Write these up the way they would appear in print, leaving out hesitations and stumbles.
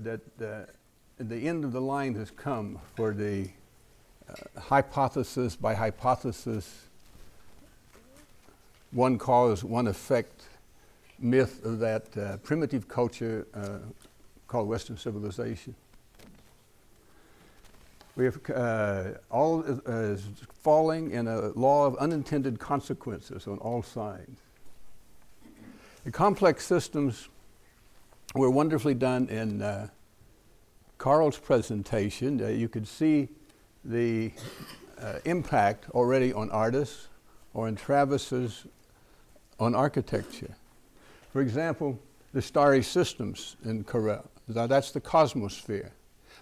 that the end of the line has come for the hypothesis by hypothesis, one cause, one effect myth of that primitive culture called Western civilization. We have all is falling in a law of unintended consequences on all sides. The complex systems were wonderfully done in Carl's presentation. You could see the impact already on artists or in Travis's on architecture. For example, the starry systems in Carrel. That's the cosmosphere.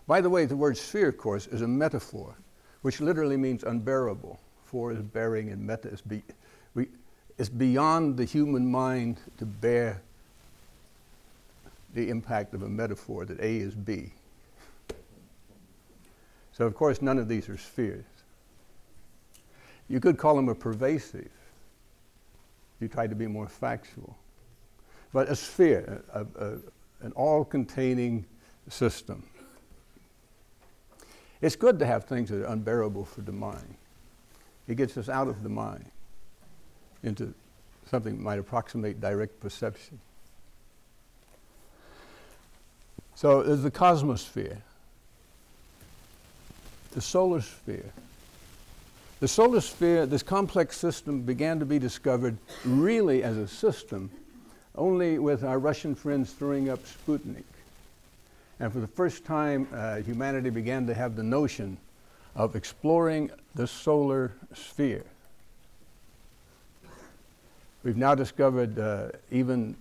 By the way, the word sphere, of course, is a metaphor, which literally means unbearable. For is bearing and meta is it's beyond the human mind to bear the impact of a metaphor that A is B. So, of course, none of these are spheres. You could call them a pervasive. You try to be more factual. But a sphere, an all-containing system. It's good to have things that are unbearable for the mind. It gets us out of the mind into something that might approximate direct perception. So there's the cosmosphere, the solar sphere. The solar sphere, this complex system, began to be discovered really as a system only with our Russian friends throwing up Sputnik. And for the first time, humanity began to have the notion of exploring the solar sphere. We've now discovered even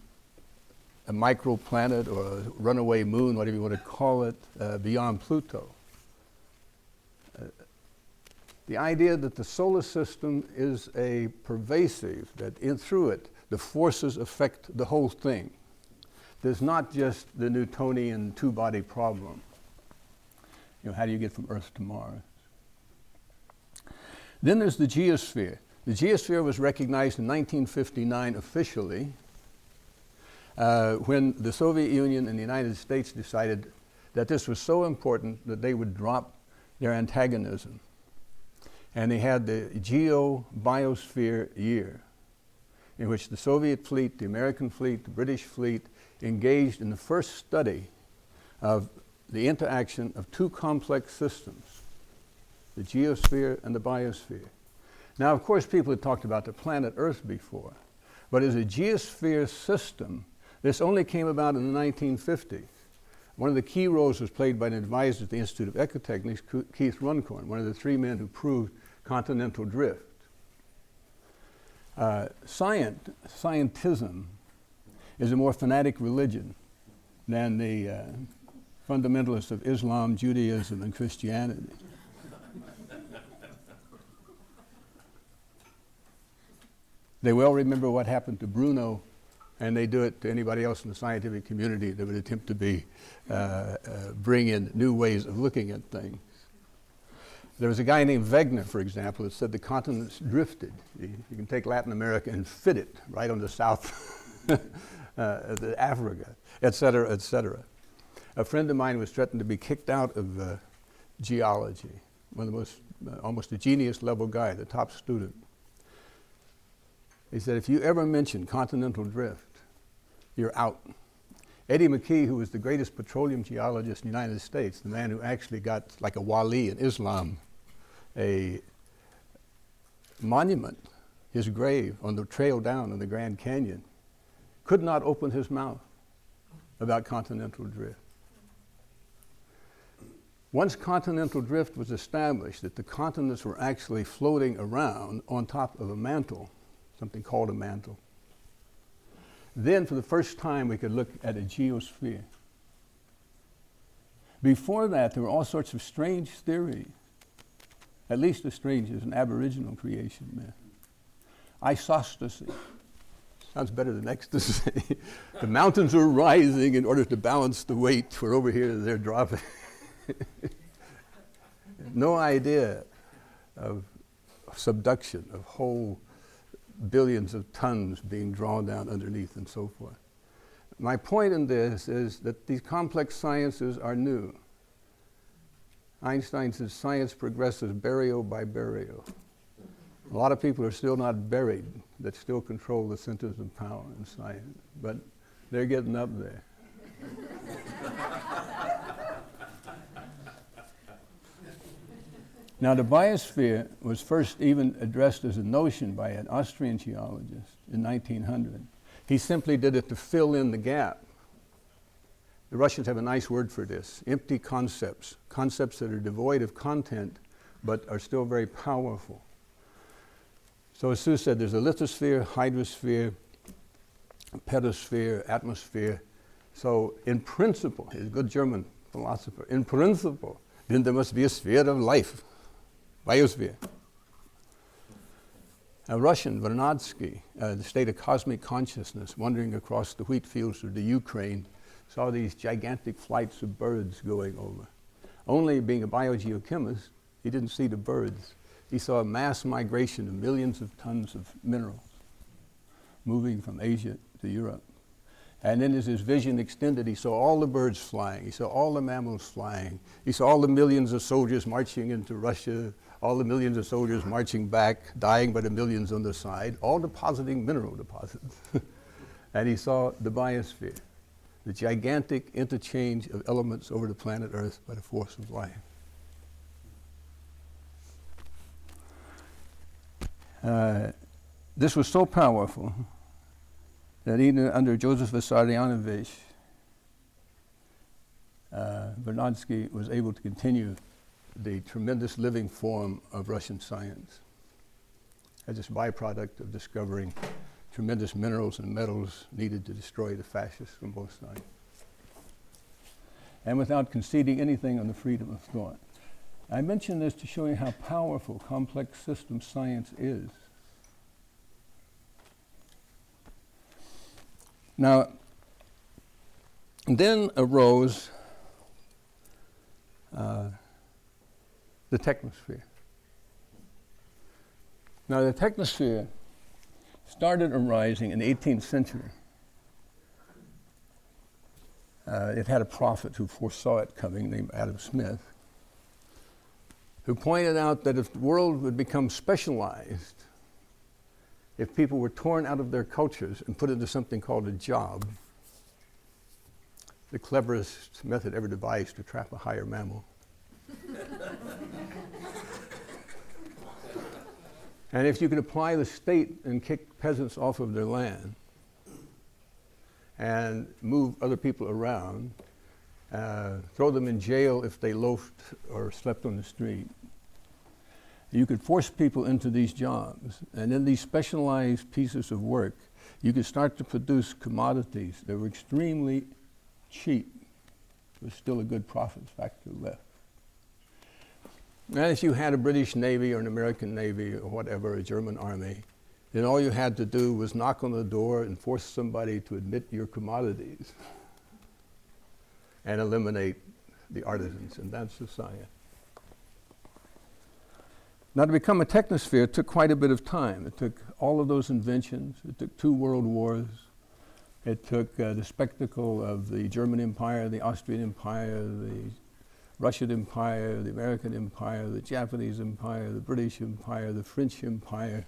a microplanet or a runaway moon, whatever you want to call it, beyond Pluto. The idea that the solar system is a pervasive, that through it, the forces affect the whole thing. There's not just the Newtonian two-body problem. How do you get from Earth to Mars? Then there's the geosphere. The geosphere was recognized in 1959 officially when the Soviet Union and the United States decided that this was so important that they would drop their antagonism. And they had the Geo-Biosphere Year, in which the Soviet fleet, the American fleet, the British fleet engaged in the first study of the interaction of two complex systems, the geosphere and the biosphere. Now, of course, people had talked about the planet Earth before, but as a geosphere system, this only came about in the 1950s. One of the key roles was played by an advisor at the Institute of Ecotechnics, Keith Runcorn, one of the three men who proved continental drift. Scientism is a more fanatic religion than the fundamentalists of Islam, Judaism, and Christianity. They well remember what happened to Bruno, and they do it to anybody else in the scientific community that would attempt to bring in new ways of looking at things. There was a guy named Wegener, for example, that said the continents drifted. You can take Latin America and fit it right on the south, Africa, et cetera, et cetera. A friend of mine was threatened to be kicked out of geology, one of the most, almost a genius level guy, the top student. He said, if you ever mention continental drift, you're out. Eddie McKee, who was the greatest petroleum geologist in the United States, the man who actually got, like a wali in Islam, a monument, his grave on the trail down in the Grand Canyon, could not open his mouth about continental drift. Once continental drift was established, that the continents were actually floating around on top of a mantle, something called a mantle, then for the first time we could look at a geosphere. Before that, there were all sorts of strange theories, at least as strange as an Aboriginal creation myth. Isostasy. Sounds better than ecstasy. The mountains are rising in order to balance the weight. We're over here, they're dropping. No idea of subduction, of whole billions of tons being drawn down underneath and so forth. My point in this is that these complex sciences are new. Einstein says science progresses barrio by barrio. A lot of people are still not buried that still control the centers of power in science, but they're getting up there. Now, the biosphere was first even addressed as a notion by an Austrian geologist in 1900. He simply did it to fill in the gap. The Russians have a nice word for this, empty concepts, concepts that are devoid of content but are still very powerful. So as Sue said, there's a lithosphere, hydrosphere, pedosphere, atmosphere. So in principle, he's a good German philosopher, in principle, then there must be a sphere of life, biosphere. A Russian, Vernadsky, the state of cosmic consciousness, wandering across the wheat fields of the Ukraine, saw these gigantic flights of birds going over. Only being a biogeochemist, he didn't see the birds. He saw a mass migration of millions of tons of minerals moving from Asia to Europe. And then as his vision extended, he saw all the birds flying. He saw all the mammals flying. He saw all the millions of soldiers marching into Russia, all the millions of soldiers marching back, dying by the millions on the side, all depositing mineral deposits. And he saw the biosphere, the gigantic interchange of elements over the planet Earth by the force of life. This was so powerful that even under Joseph Vissarionovich, Vernadsky was able to continue the tremendous living form of Russian science as this byproduct of discovering tremendous minerals and metals needed to destroy the fascists from both sides, and without conceding anything on the freedom of thought. I mention this to show you how powerful complex system science is. Now, then arose the technosphere. Now, the technosphere started arising in the 18th century. It had a prophet who foresaw it coming named Adam Smith, who pointed out that if the world would become specialized, if people were torn out of their cultures and put into something called a job, the cleverest method ever devised to trap a higher mammal. And if you could apply the state and kick peasants off of their land and move other people around, throw them in jail if they loafed or slept on the street, you could force people into these jobs. And in these specialized pieces of work, you could start to produce commodities that were extremely cheap. There was still a good profit factor left. And if you had a British Navy or an American Navy or whatever, a German army, then all you had to do was knock on the door and force somebody to admit your commodities and eliminate the artisans, and that's the science. Now, to become a technosphere took quite a bit of time. It took all of those inventions. It took 2 world wars. It took the spectacle of the German Empire, the Austrian Empire, the Russian Empire, the American Empire, the Japanese Empire, the British Empire, the French Empire,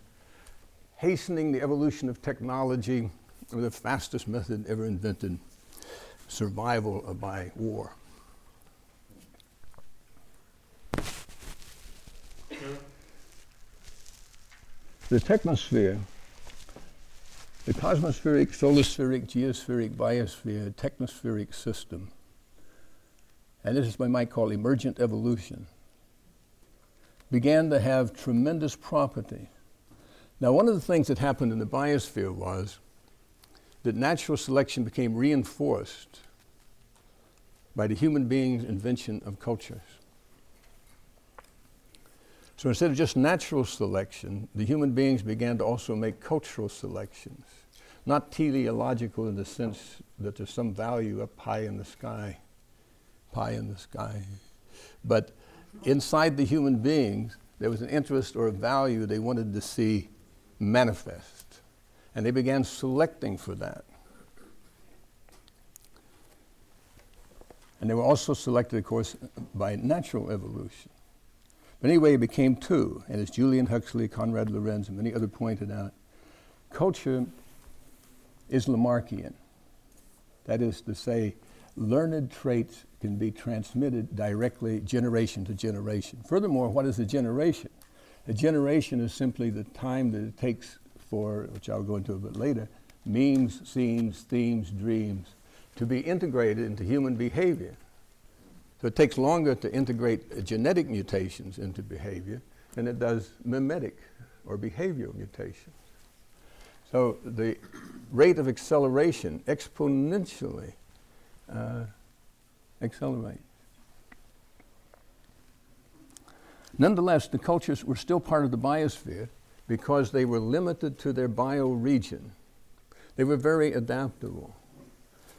hastening the evolution of technology with the fastest method ever invented, survival by war. The technosphere, the cosmospheric, solospheric, geospheric, biosphere, technospheric system, and this is what I might call emergent evolution, began to have tremendous property. Now, one of the things that happened in the biosphere was that natural selection became reinforced by the human being's invention of cultures. So instead of just natural selection, the human beings began to also make cultural selections, not teleological in the sense that there's some value up high in the sky, but inside the human beings, there was an interest or a value they wanted to see manifest, and they began selecting for that. And they were also selected, of course, by natural evolution. But anyway, it became two. And as Julian Huxley, Konrad Lorenz, and many others pointed out, culture is Lamarckian. That is to say, learned traits can be transmitted directly generation to generation. Furthermore, what is a generation? A generation is simply the time that it takes for, which I'll go into a bit later, memes, scenes, themes, dreams, to be integrated into human behavior. So it takes longer to integrate genetic mutations into behavior than it does mimetic or behavioral mutations. So the rate of acceleration exponentially accelerates. Nonetheless, the cultures were still part of the biosphere because they were limited to their bioregion. They were very adaptable.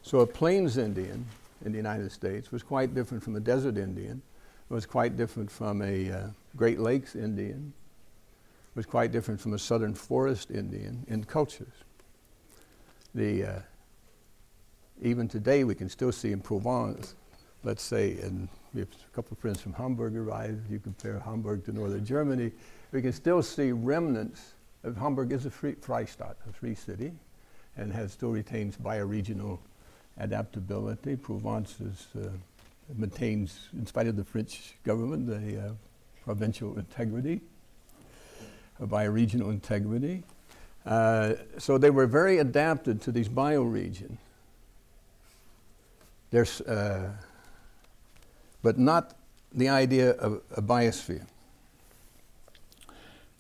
So a Plains Indian in the United States was quite different from a desert Indian, was quite different from a Great Lakes Indian, was quite different from a southern forest Indian in cultures. Even today we can still see in Provence, let's say, and if a couple of friends from Hamburg arrive, you compare Hamburg to northern Germany, we can still see remnants of Hamburg is a Freistaat, a free city, and still retains bioregional adaptability. Provence maintains, in spite of the French government, a provincial integrity, a bioregional integrity. So they were very adapted to these bioregions. But not the idea of a biosphere.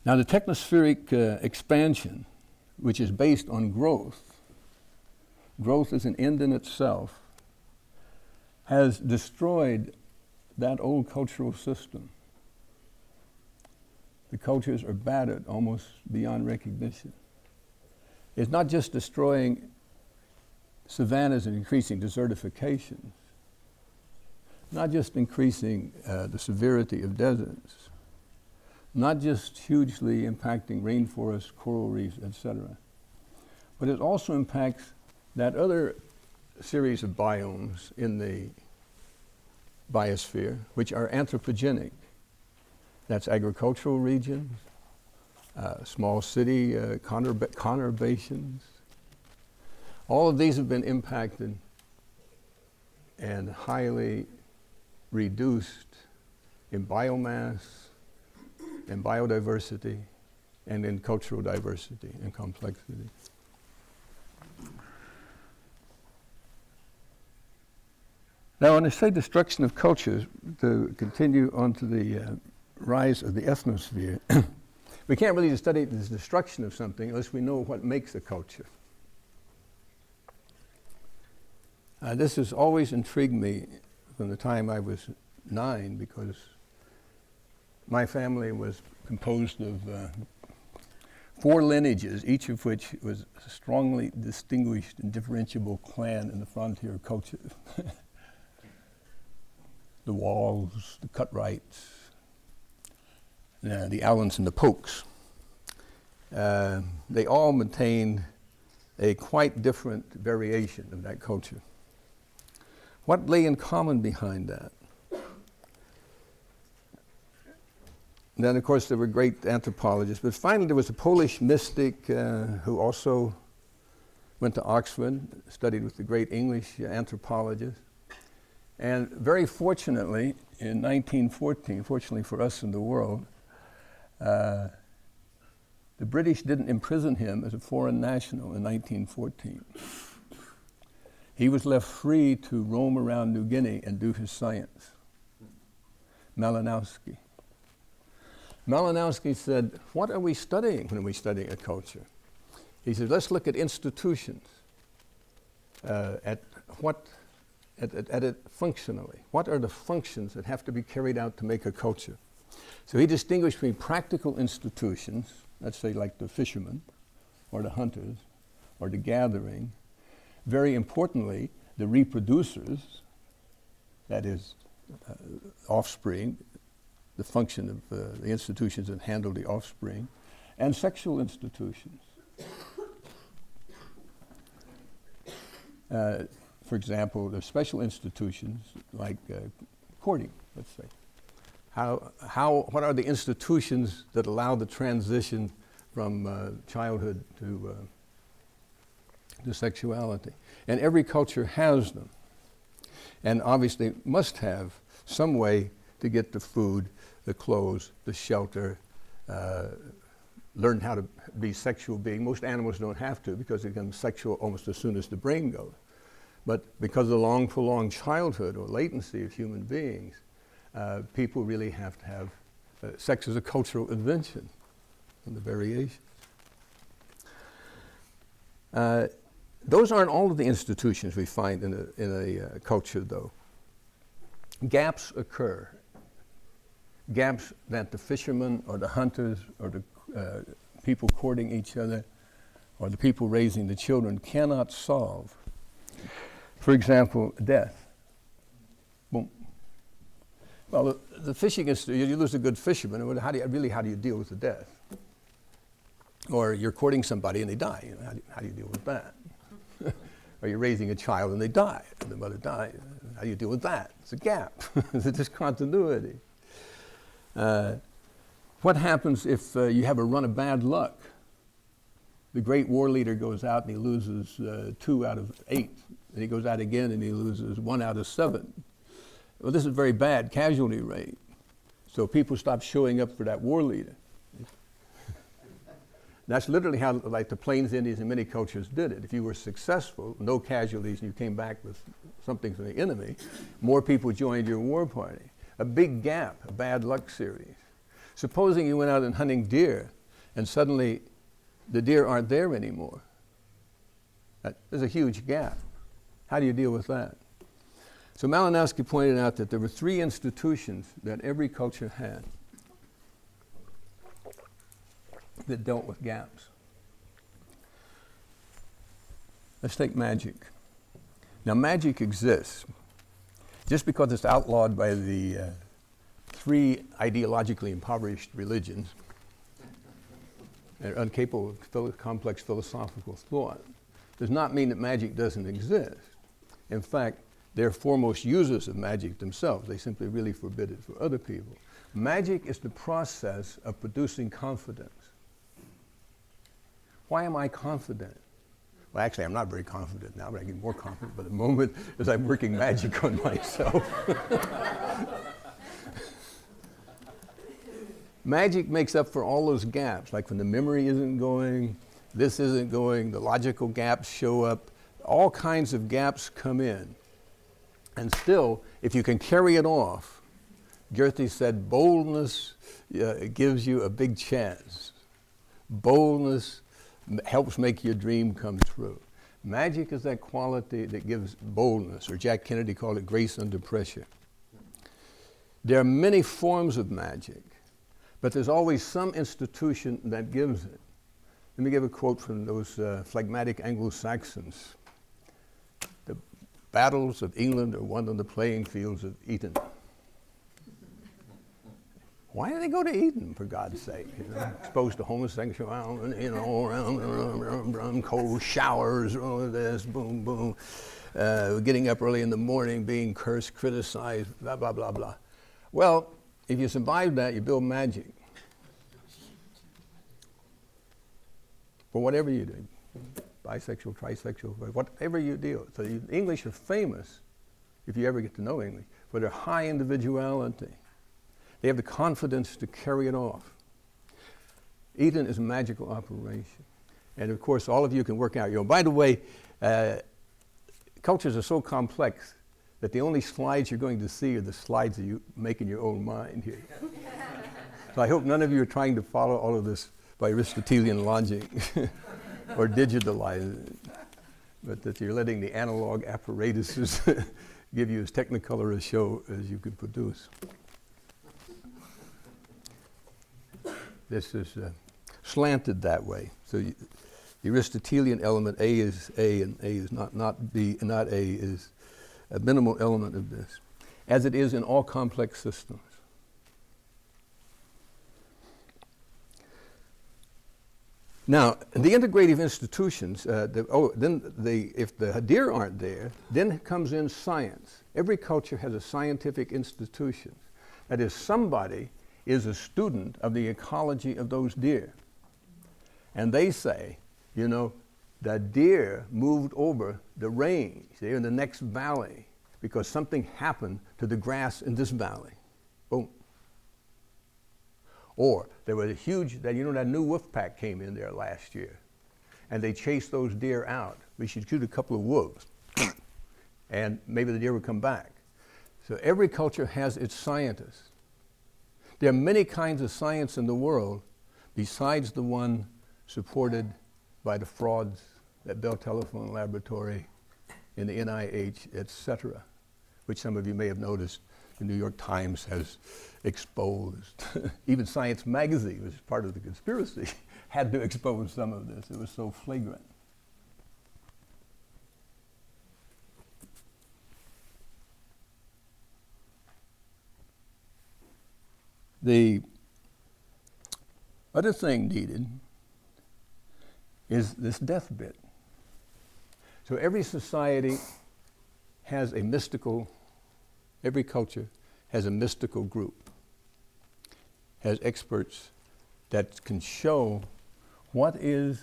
Now the technospheric expansion, which is based on growth is an end in itself, has destroyed that old cultural system. The cultures are battered almost beyond recognition. It's not just destroying savannas and increasing desertification, not just increasing the severity of deserts, not just hugely impacting rainforests, coral reefs, etc., but it also impacts that other series of biomes in the biosphere, which are anthropogenic. That's agricultural regions, small city conurbations. All of these have been impacted and highly reduced in biomass, in biodiversity, and in cultural diversity and complexity. Now, when I say destruction of cultures, to continue on to the rise of the ethnosphere, we can't really study the destruction of something unless we know what makes a culture. This has always intrigued me from the time I was 9, because my family was composed of 4 lineages, each of which was a strongly distinguished and differentiable clan in the frontier culture. The Walls, the Cutrights, the Allens and the Polks. They all maintained a quite different variation of that culture. What lay in common behind that? And then, of course, there were great anthropologists, but finally there was a Polish mystic who also went to Oxford, studied with the great English anthropologist. And very fortunately, in 1914, fortunately for us in the world, the British didn't imprison him as a foreign national in 1914. He was left free to roam around New Guinea and do his science. Malinowski. Malinowski said, what are we studying when we study a culture? He said, let's look at institutions, at it functionally. What are the functions that have to be carried out to make a culture? So he distinguished between practical institutions, let's say like the fishermen, or the hunters, or the gathering. Very importantly, the reproducers, that is, offspring, the function of the institutions that handle the offspring, and sexual institutions. For example, there's special institutions like courting, let's say. What are the institutions that allow the transition from childhood to sexuality? And every culture has them. And obviously must have some way to get the food, the clothes, the shelter, learn how to be sexual being. Most animals don't have to because they become sexual almost as soon as the brain goes. But because of the long, prolonged childhood or latency of human beings, people really have to have sex as a cultural invention and the variations. Those aren't all of the institutions we find in a culture, though. Gaps occur. Gaps that the fishermen or the hunters or the people courting each other or the people raising the children cannot solve. For example, death. Boom. Well, the fishing is, you lose a good fisherman, how do you deal with the death? Or you're courting somebody and they die, how do you deal with that? Or you're raising a child and they die, and the mother dies, how do you deal with that? It's a gap, it's a discontinuity. What happens if you have a run of bad luck? The great war leader goes out and he loses 2 out of 8. And he goes out again and he loses 1 out of 7. Well, this is a very bad casualty rate. So people stop showing up for that war leader. That's literally how, like, the Plains Indians and many cultures did it. If you were successful, no casualties, and you came back with something from the enemy, more people joined your war party. A big gap, a bad luck series. Supposing you went out and hunting deer, and suddenly the deer aren't there anymore. There's a huge gap. How do you deal with that? So Malinowski pointed out that there were 3 institutions that every culture had that dealt with gaps. Let's take magic. Now, magic exists. Just because it's outlawed by the 3 ideologically impoverished religions and incapable of complex philosophical thought does not mean that magic doesn't exist. In fact, they're foremost users of magic themselves. They simply really forbid it for other people. Magic is the process of producing confidence. Why am I confident? Well, actually, I'm not very confident now, but I get more confident by the moment as I'm working magic on myself. Magic makes up for all those gaps, like when the memory isn't going, this isn't going, the logical gaps show up, all kinds of gaps come in. And still, if you can carry it off, Goethe said, boldness gives you a big chance. Boldness helps make your dream come true. Magic is that quality that gives boldness, or Jack Kennedy called it grace under pressure. There are many forms of magic, but there's always some institution that gives it. Let me give a quote from those phlegmatic Anglo-Saxons. The battles of England are won on the playing fields of Eton. Why do they go to Eden, for God's sake? Exposed to homosexuality, cold showers, all of this, boom, boom. Getting up early in the morning, being cursed, criticized, blah, blah, blah, blah. Well, if you survive that, you build magic. For whatever you do, bisexual, trisexual, whatever you do. So the English are famous, if you ever get to know English, for their high individuality. They have the confidence to carry it off. Eden is a magical operation. And of course, all of you can work out your own. By the way, cultures are so complex that the only slides you're going to see are the slides that you make in your own mind here. So I hope none of you are trying to follow all of this by Aristotelian logic or digitalize it, but that you're letting the analog apparatuses give you as technicolor a show as you could produce. This is slanted that way. So the Aristotelian element, A is A and A is not B, not A, is a minimal element of this, as it is in all complex systems. Now, the integrative institutions, if the deer aren't there, then comes in science. Every culture has a scientific institution. That is, somebody is a student of the ecology of those deer. And they say, you know, the deer moved over the range. They're in the next valley because something happened to the grass in this valley. Boom. Or there was a huge, that new wolf pack came in there last year, and they chased those deer out. We should shoot a couple of wolves, and maybe the deer would come back. So every culture has its scientists. There are many kinds of science in the world besides the one supported by the frauds at Bell Telephone Laboratory, in the NIH, etc., which some of you may have noticed the New York Times has exposed. Even Science Magazine, which is part of the conspiracy, had to expose some of this. It was so flagrant. The other thing needed is this death bit. So every society has a mystical, every culture has a mystical group, has experts that can show what is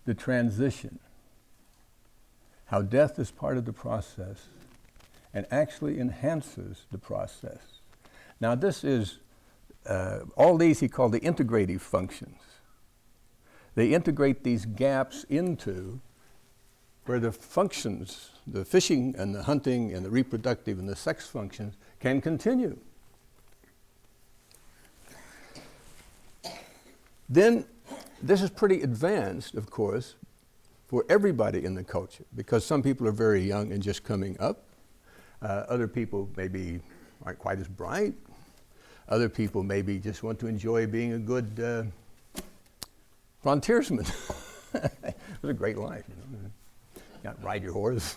the transition, how death is part of the process and actually enhances the process. Now this is, all these he called the integrative functions. They integrate these gaps into where the functions, the fishing and the hunting and the reproductive and the sex functions can continue. Then this is pretty advanced, of course, for everybody in the culture, because some people are very young and just coming up. Other people maybe aren't quite as bright. Other people maybe just want to enjoy being a good frontiersman. It was a great life, you know. You got to ride your horse.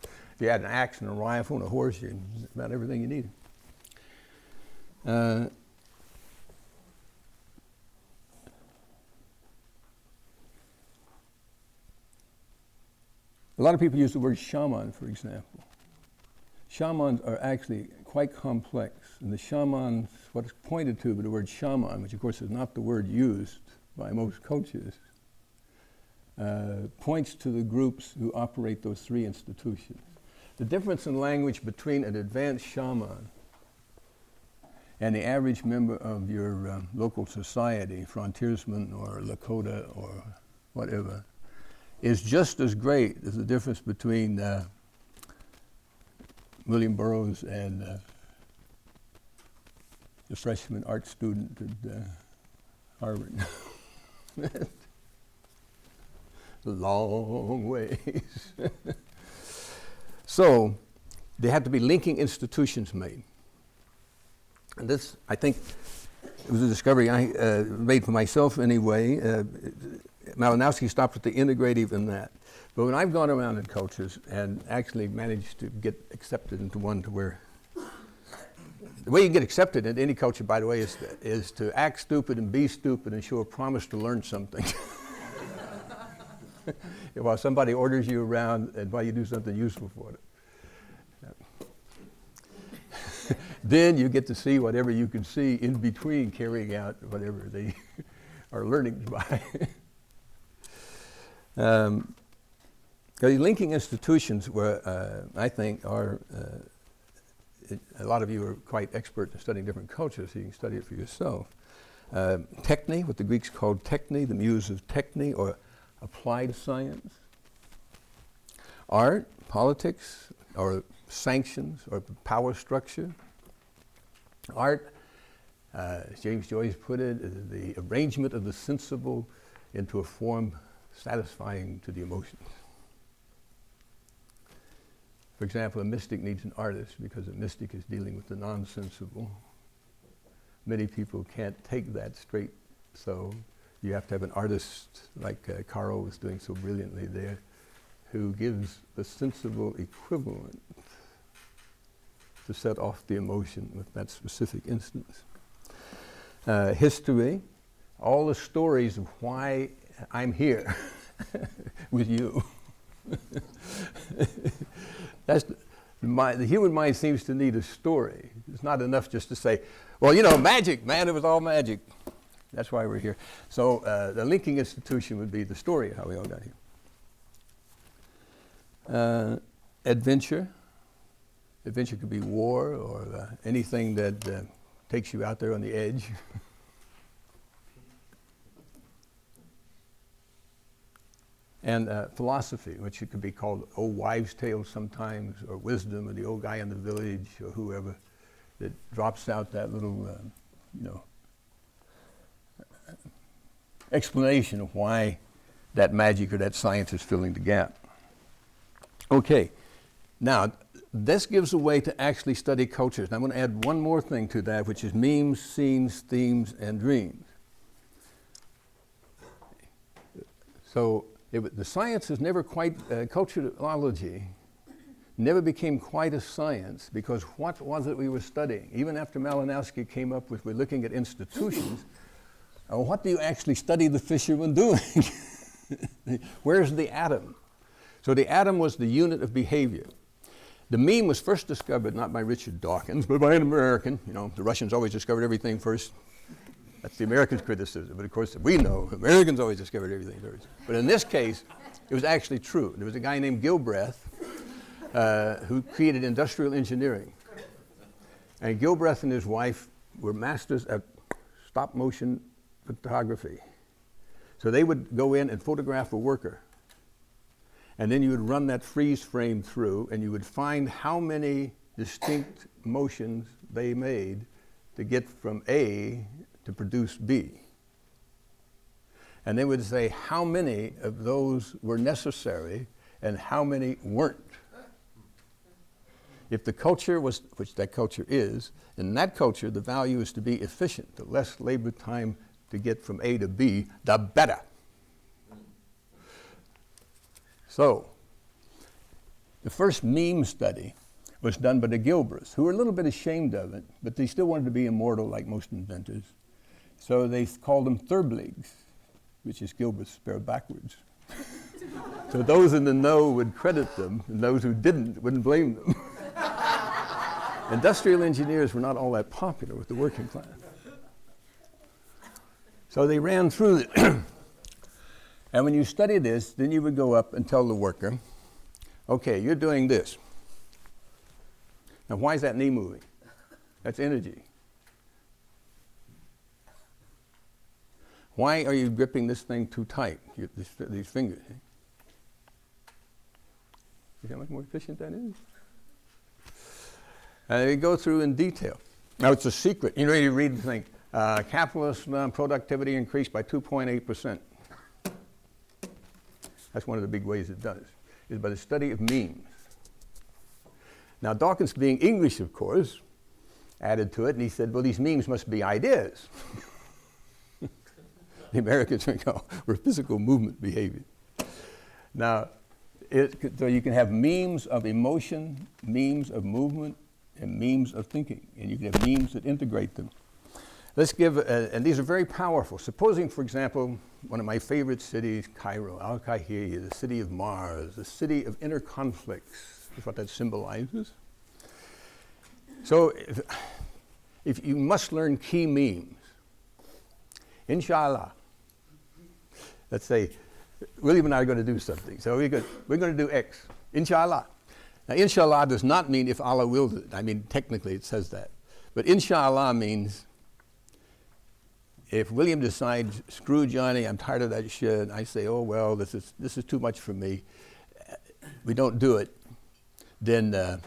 If you had an axe and a rifle and a horse, you had about everything you needed. A lot of people use the word shaman, for example. Shamans are actually quite complex, and the shamans, what is pointed to by the word shaman, which of course is not the word used by most cultures, points to the groups who operate those three institutions. The difference in language between an advanced shaman and the average member of your local society, frontiersman or Lakota or whatever, is just as great as the difference between William Burroughs and the freshman art student at Harvard. Long ways. So there had to be linking institutions made. And this, I think, it was a discovery I made for myself anyway. Malinowski stopped at the integrative in that. But when I've gone around in cultures and actually managed to get accepted into one to where, the way you get accepted in any culture, by the way, is to act stupid and be stupid and show a promise to learn something. While somebody orders you around and while you do something useful for it. Then you get to see whatever you can see in between carrying out whatever they are learning by. The linking institutions were, I think, are, a lot of you are quite expert in studying different cultures, so you can study it for yourself. Techne, what the Greeks called techne, the muse of techne, or applied science. Art, politics, or sanctions, or power structure. Art, as James Joyce put it, is the arrangement of the sensible into a form satisfying to the emotions. For example, a mystic needs an artist because a mystic is dealing with the non-sensible. Many people can't take that straight, so you have to have an artist like Carl was doing so brilliantly there, who gives the sensible equivalent to set off the emotion with that specific instance. History, all the stories of why I'm here with you. The human mind seems to need a story. It's not enough just to say, well, you know, magic, man, it was all magic. That's why we're here. So the linking institution would be the story of how we all got here. Adventure. Adventure could be war or anything that takes you out there on the edge. And philosophy, which it could be called old wives' tales sometimes, or wisdom, or the old guy in the village, or whoever, that drops out that little, explanation of why that magic or that science is filling the gap. Okay, now this gives a way to actually study cultures. And I'm going to add one more thing to that, which is memes, scenes, themes, and dreams. So the science is never quite, culturology never became quite a science, because what was it we were studying? Even after Malinowski came up with, we're looking at institutions, what do you actually study the fisherman doing? Where's the atom? So the atom was the unit of behavior. The meme was first discovered not by Richard Dawkins, but by an American. You know, the Russians always discovered everything first. That's the Americans' criticism. But of course, we know Americans always discovered everything first. But in this case, it was actually true. There was a guy named Gilbreth who created industrial engineering. And Gilbreth and his wife were masters at stop-motion photography. So they would go in and photograph a worker. And then you would run that freeze frame through, and you would find how many distinct motions they made to get from A to produce B. And they would say how many of those were necessary and how many weren't. If the culture was, which that culture is, in that culture the value is to be efficient. The less labor time to get from A to B, the better. So, the first meme study was done by the Gilbreths, who were a little bit ashamed of it, but they still wanted to be immortal like most inventors. So they called them Thurbligs, which is Gilbreth spelled backwards. So those in the know would credit them, and those who didn't wouldn't blame them. Industrial engineers were not all that popular with the working class. So they ran through it. And when you study this, then you would go up and tell the worker, okay, you're doing this. Now, why is that knee moving? That's energy. Why are you gripping this thing too tight, these fingers? See how much more efficient that is? And they go through in detail. Now, it's a secret. You know, you read the thing, capitalist productivity increased by 2.8%. That's one of the big ways it does, is by the study of memes. Now, Dawkins, being English, of course, added to it, and he said, well, these memes must be ideas. The Americans think, oh, we're physical movement behavior. Now, so you can have memes of emotion, memes of movement, and memes of thinking, and you can have memes that integrate them. Let's give, and these are very powerful. Supposing, for example, one of my favorite cities, Cairo, Al-Kahira, the city of Mars, the city of inner conflicts, is what that symbolizes. So if you must learn key memes, inshallah, let's say, William and I are going to do something. So we're going to do X, inshallah. Now, inshallah does not mean if Allah wills it. I mean, technically it says that. But inshallah means if William decides, screw Johnny, I'm tired of that shit, I say, oh, well, this is too much for me, we don't do it, then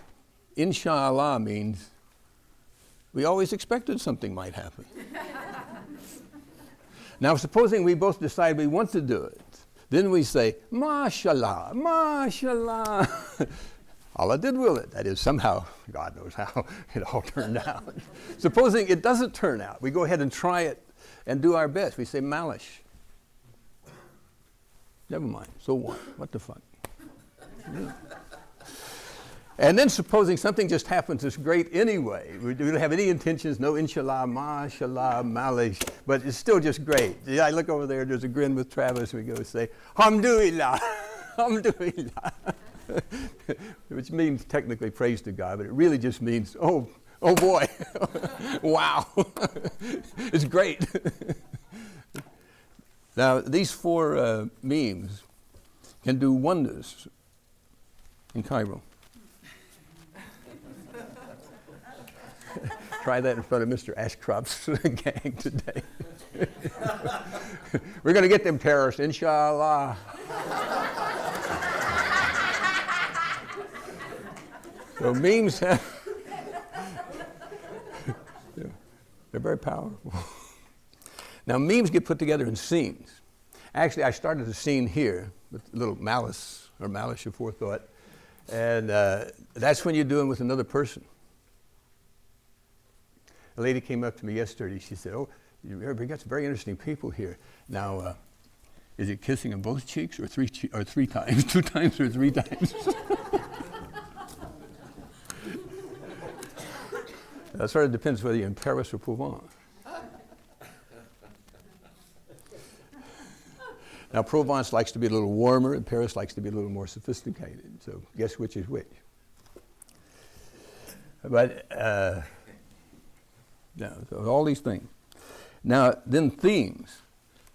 inshallah means we always expected something might happen. Now, supposing we both decide we want to do it, then we say, mashallah, mashallah. Allah did will it. That is, somehow, God knows how it all turned out. Supposing it doesn't turn out, we go ahead and try it and do our best. We say, malish. Never mind. So what? What the fuck? Yeah. And then supposing something just happens that's great anyway. We don't have any intentions, no inshallah, mashallah, malish, but it's still just great. Yeah, I look over there's a grin with Travis, we go say, alhamdulillah, alhamdulillah. Which means technically praise to God, but it really just means, oh boy, wow, it's great. Now, these 4 memes can do wonders in Cairo. Try that in front of Mr. Ashcroft's gang today. We're going to get them terrorists, inshallah. So memes have, they're very powerful. Now memes get put together in scenes. Actually, I started a scene here with a little malice or malice of forethought, and that's when you do them with another person. A lady came up to me yesterday. She said, "Oh, we got some very interesting people here. Now, is it kissing on both cheeks or three times, 2 times or 3 times?" That sort of depends whether you're in Paris or Provence. Now, Provence likes to be a little warmer, and Paris likes to be a little more sophisticated. So, guess which is which? But no, so all these things. Now, then themes.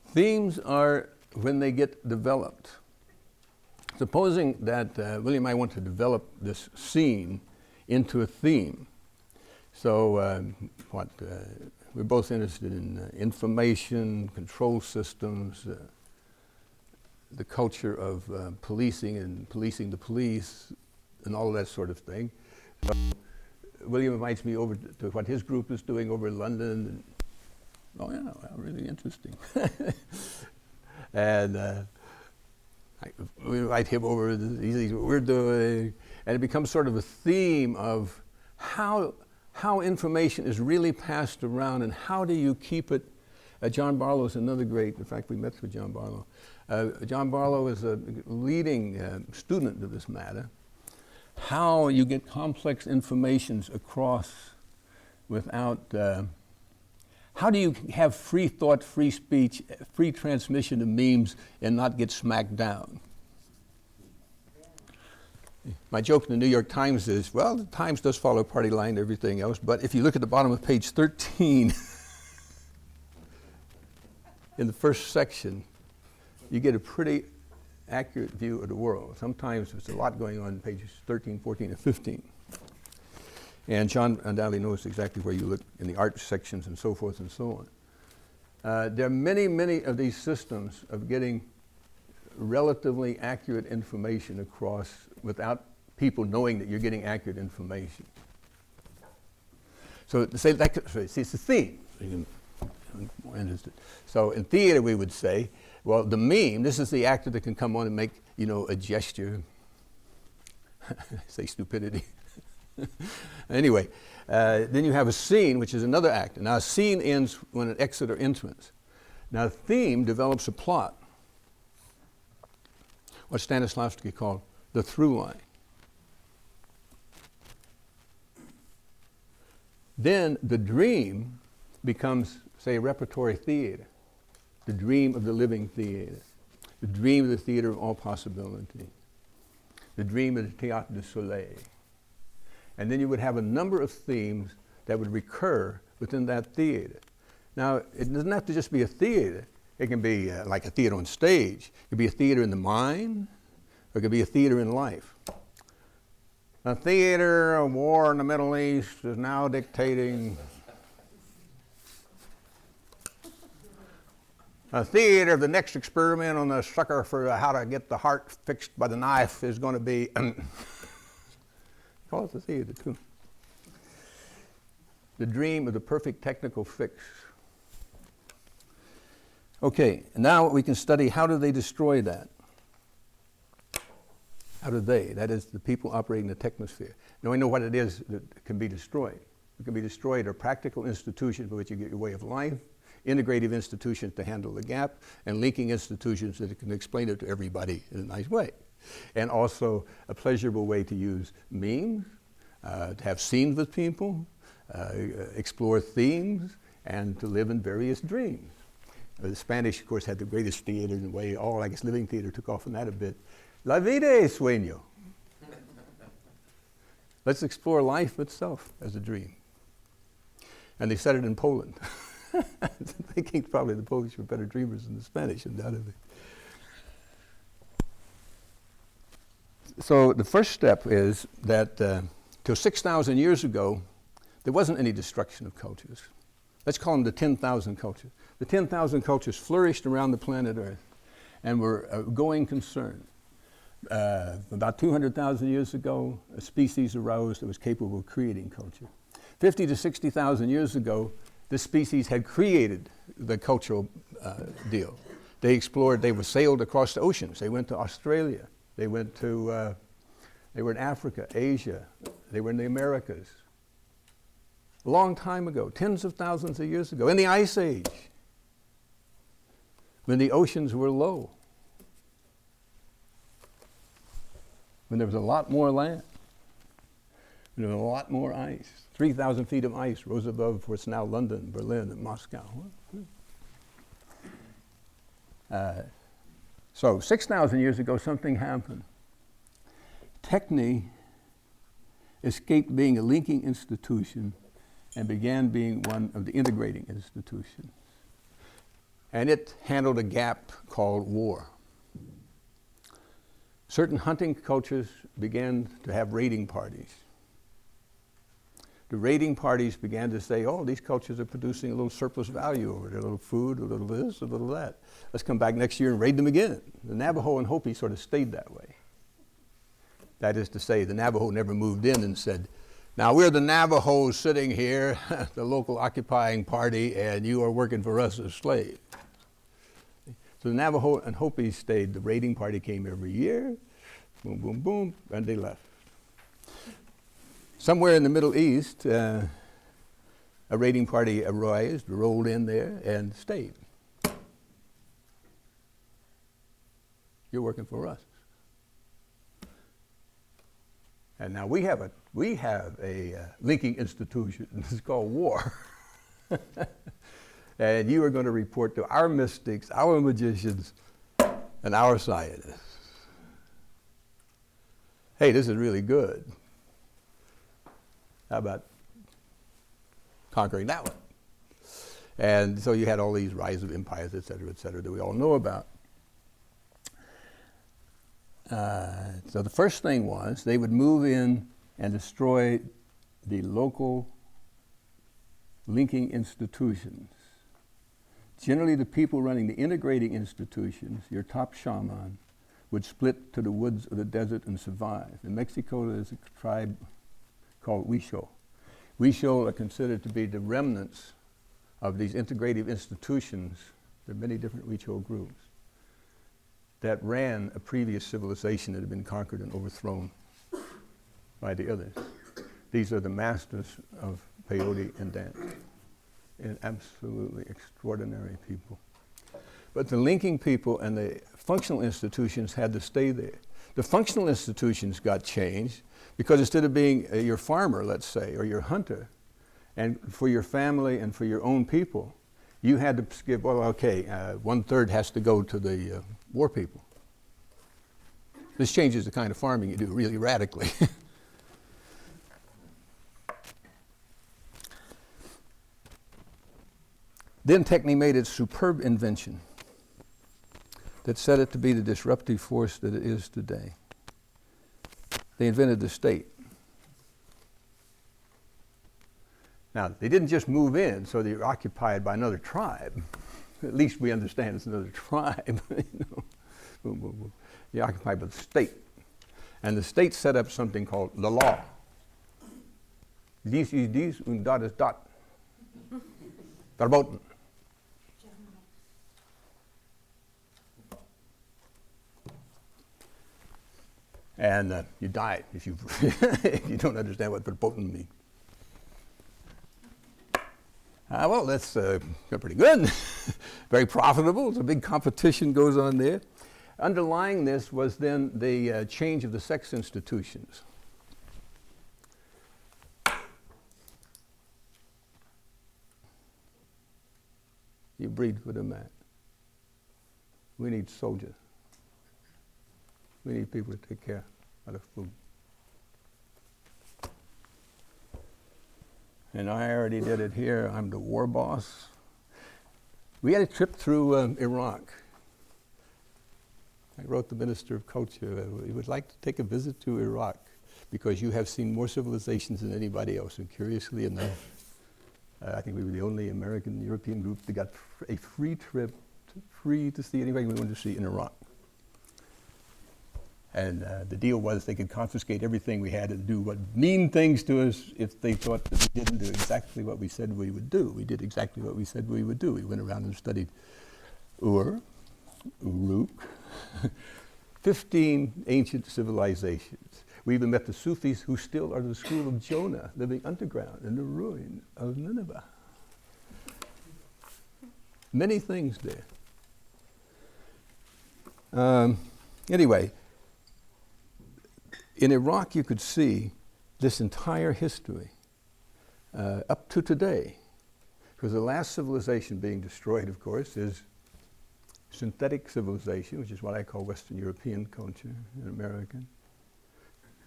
Themes are when they get developed. Supposing that William and I want to develop this scene into a theme. So, we're both interested in information, control systems, the culture of policing and policing the police, and all of that sort of thing. So William invites me over to what his group is doing over in London. And, oh yeah, well, really interesting. And we invite him over, he sees what we're doing, and it becomes sort of a theme of how information is really passed around and how do you keep it. John Barlow is another great, in fact we met with John Barlow. John Barlow is a leading student of this matter. How you get complex informations across without, how do you have free thought, free speech, free transmission of memes and not get smacked down? My joke in the New York Times is, well, the Times does follow party line and everything else, but if you look at the bottom of page 13, in the first section, you get a pretty accurate view of the world. Sometimes there's a lot going on in pages 13, 14, and 15. And John undoubtedly knows exactly where you look in the art sections and so forth and so on. There are many, many of these systems of getting relatively accurate information across without people knowing that you're getting accurate information. So to say that, see, it's a theme. More interested. So in theater we would say, well, the meme, this is the actor that can come on and make, a gesture. Say stupidity. Anyway, then you have a scene, which is another actor. Now a scene ends when an exit or entrance. Now a theme develops a plot. What Stanislavski called the through line. Then the dream becomes, say, a repertory theater. The dream of the living theater. The dream of the theater of all possibility. The dream of the Théâtre du Soleil. And then you would have a number of themes that would recur within that theater. Now, it doesn't have to just be a theater. It can be like a theater on stage. It could be a theater in the mind, or it could be a theater in life. A theater of war in the Middle East is now dictating. A theater of the next experiment on the sucker for how to get the heart fixed by the knife is going to be. Call it the theater too. The dream of the perfect technical fix. Okay, now we can study how do they destroy that. How do they? That is the people operating the technosphere. Now we know what it is that can be destroyed. It can be destroyed are practical institutions by which you get your way of life, integrative institutions to handle the gap, and linking institutions that can explain it to everybody in a nice way. and also a pleasurable way to use memes, to have scenes with people, explore themes, and to live in various dreams. The Spanish, of course, had the greatest theater in a way. All, I guess, living theater took off on that a bit. La vida es sueño. Let's explore life itself as a dream. And they said it in Poland. Thinking probably the Polish were better dreamers than the Spanish, undoubtedly. So the first step is that till 6,000 years ago, there wasn't any destruction of cultures. Let's call them the 10,000 cultures. The 10,000 cultures flourished around the planet Earth and were a going concern. About 200,000 years ago, a species arose that was capable of creating culture. 50 to 60,000 years ago, this species had created the cultural deal. They explored, they were sailed across the oceans. They went to Australia. They were in Africa, Asia. They were in the Americas. A long time ago, tens of thousands of years ago, in the Ice Age, when the oceans were low, when there was a lot more land, when there was a lot more ice. 3,000 feet of ice rose above what's now London, Berlin, and Moscow. So 6,000 years ago, something happened. Techne escaped being a linking institution and began being one of the integrating institutions. And it handled a gap called war. Certain hunting cultures began to have raiding parties. The raiding parties began to say, oh, these cultures are producing a little surplus value over there, a little food, a little this, a little that. Let's come back next year and raid them again. The Navajo and Hopi sort of stayed that way. That is to say, the Navajo never moved in and said, now we're the Navajos sitting here, the local occupying party, and you are working for us as slaves. So the Navajo and Hopi stayed. The raiding party came every year, boom, boom, boom, and they left. Somewhere in the Middle East, a raiding party arose, rolled in there, and stayed. You're working for us. And now we have a linking institution. It's called war. And you are going to report to our mystics, our magicians, and our scientists. Hey, this is really good. How about conquering that one? And so you had all these rise of empires, et cetera, that we all know about. So the first thing was they would move in and destroy the local linking institutions. Generally, the people running the integrating institutions, your top shaman, would split to the woods or the desert and survive. In Mexico, there's a tribe called Huichol. Huichol are considered to be the remnants of these integrative institutions. There are many different Huichol groups that ran a previous civilization that had been conquered and overthrown by the others. These are the masters of peyote and dance, and absolutely extraordinary people. But the linking people and the functional institutions had to stay there. The functional institutions got changed because instead of being your farmer, let's say, or your hunter, and for your family and for your own people, you had to give, well, okay, 1/3 has to go to the war people. This changes the kind of farming you do really radically. Then Techne made its superb invention that set it to be the disruptive force that it is today. They invented the state. Now, they didn't just move in so they were occupied by another tribe. At least we understand it's another tribe. Boom, boom, boom. You're occupied by the state. And the state set up something called the law. Dies is dies und dat is dat. Verboten. And you die if you if you don't understand what verboten means. Well, that's pretty good. Very profitable. It's a big competition goes on there. Underlying this was then the change of the sex institutions. You breed for the man. We need soldiers. We need people to take care of the food. And I already did it here. I'm the war boss. We had a trip through Iraq. I wrote the Minister of Culture, we would like to take a visit to Iraq because you have seen more civilizations than anybody else. And curiously enough, I think we were the only American European group that got a free trip, free to see anybody we wanted to see in Iraq. And the deal was they could confiscate everything we had and do what mean things to us if they thought that we didn't do exactly what we said we would do. We did exactly what we said we would do. We went around and studied Uruk, 15 ancient civilizations. We even met the Sufis who still are the school of Jonah, living underground in the ruin of Nineveh. Many things there. Anyway, in Iraq you could see this entire history up to today. Because the last civilization being destroyed, of course, is synthetic civilization, which is what I call Western European culture and American.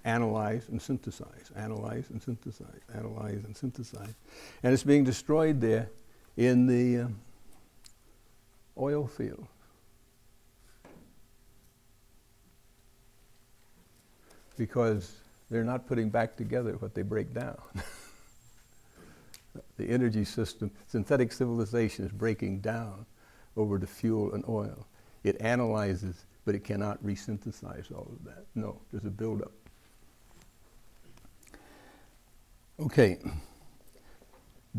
Analyze and synthesize, analyze and synthesize, analyze and synthesize. And it's being destroyed there in the oil field. Because they're not putting back together what they break down. The energy system, synthetic civilization is breaking down over the fuel and oil. It analyzes, but it cannot resynthesize all of that. No, there's a buildup. Okay.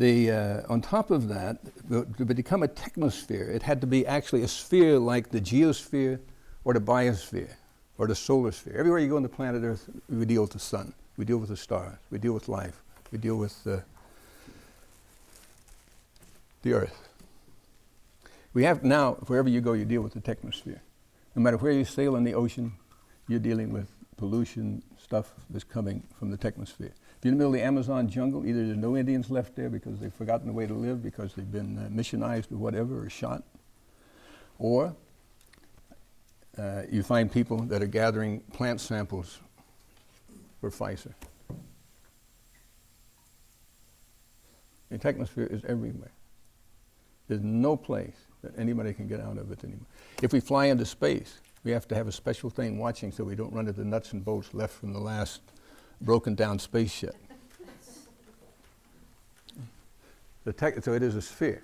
On top of that, to become a technosphere, it had to be actually a sphere like the geosphere or the biosphere or the solar sphere. Everywhere you go on the planet Earth, we deal with the sun, we deal with the stars, we deal with life, we deal with the Earth. We have now, wherever you go, you deal with the technosphere. No matter where you sail in the ocean, you're dealing with pollution, stuff that's coming from the technosphere. If you're in the middle of the Amazon jungle, either there's no Indians left there because they've forgotten the way to live because they've been missionized or whatever, or shot, or you find people that are gathering plant samples for Pfizer. The technosphere is everywhere. There's no place that anybody can get out of it anymore. If we fly into space, we have to have a special thing watching so we don't run into the nuts and bolts left from the last broken down spaceship. So it is a sphere.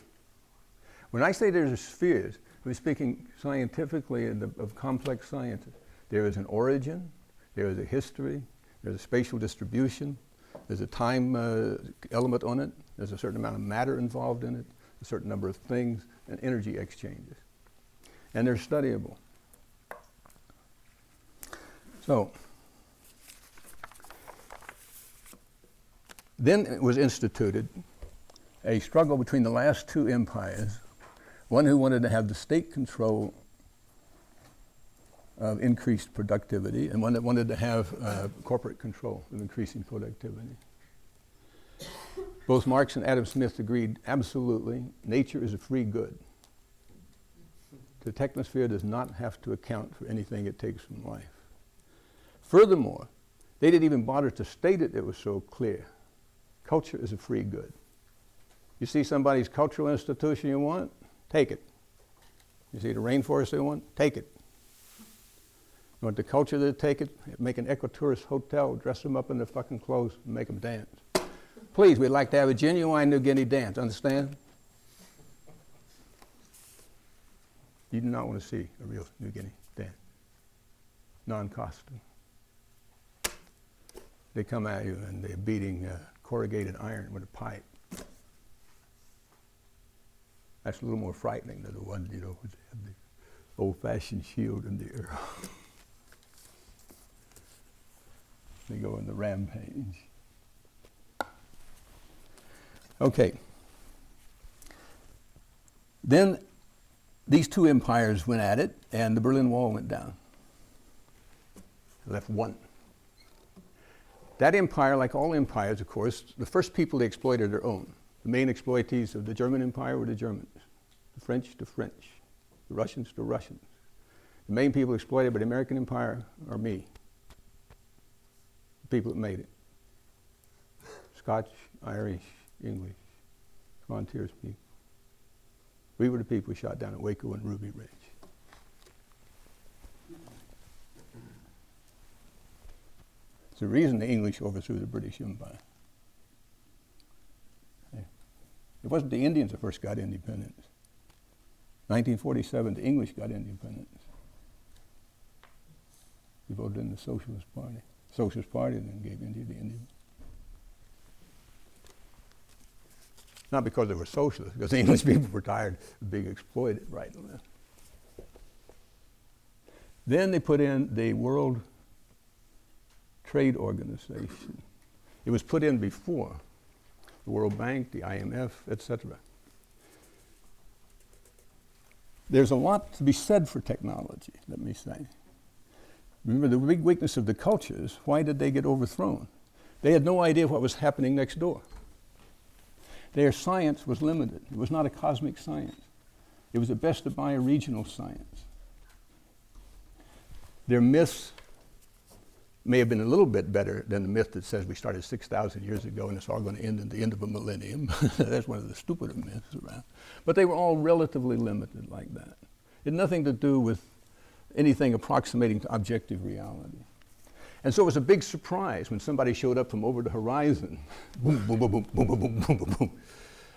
When I say there's a spheres, we're speaking scientifically of complex sciences. There is an origin, there is a history, there's a spatial distribution, there's a time element on it, there's a certain amount of matter involved in it, a certain number of things, and energy exchanges. And they're studyable. So, then it was instituted a struggle between the last two empires, one who wanted to have the state control of increased productivity, and one that wanted to have corporate control of increasing productivity. Both Marx and Adam Smith agreed, absolutely, nature is a free good. The technosphere does not have to account for anything it takes from life. Furthermore, they didn't even bother to state it was so clear. Culture is a free good. You see somebody's cultural institution you want, take it. You see the rainforest they want, take it. You want the culture to take it, make an ecotourist hotel, dress them up in their fucking clothes, and make them dance. Please, we'd like to have a genuine New Guinea dance, understand? You do not want to see a real New Guinea dance. Non-costume. They come at you and they're beating corrugated iron with a pipe. That's a little more frightening than the one, which have the old-fashioned shield in the air. They go on the rampage. Okay. Then these two empires went at it, and the Berlin Wall went down. Left one. That empire, like all empires, of course, the first people they exploited their own. The main exploitees of the German Empire were the Germans, the French, the Russians, the Russians. The main people exploited by the American Empire are me, the people that made it. Scotch, Irish, English, frontiers people. We were the people who shot down at Waco and Ruby Ridge. It's the reason the English overthrew the British Empire. It wasn't the Indians that first got independence. 1947, the English got independence. They voted in the Socialist Party. Socialist Party then gave India to Indians. Not because they were socialists, because the English people were tired of being exploited right and left. Then they put in the World Trade Organization. It was put in before the World Bank, the IMF, etc. There's a lot to be said for technology, let me say. Remember, the big weakness of the cultures, why did they get overthrown? They had no idea what was happening next door. Their science was limited. It was not a cosmic science. It was at best a bioregional science. Their myths may have been a little bit better than the myth that says we started 6,000 years ago and it's all going to end in the end of a millennium. That's one of the stupider myths around. But they were all relatively limited like that. It had nothing to do with anything approximating to objective reality. And so it was a big surprise when somebody showed up from over the horizon. Boom, boom, boom, boom, boom, boom, boom, boom, boom,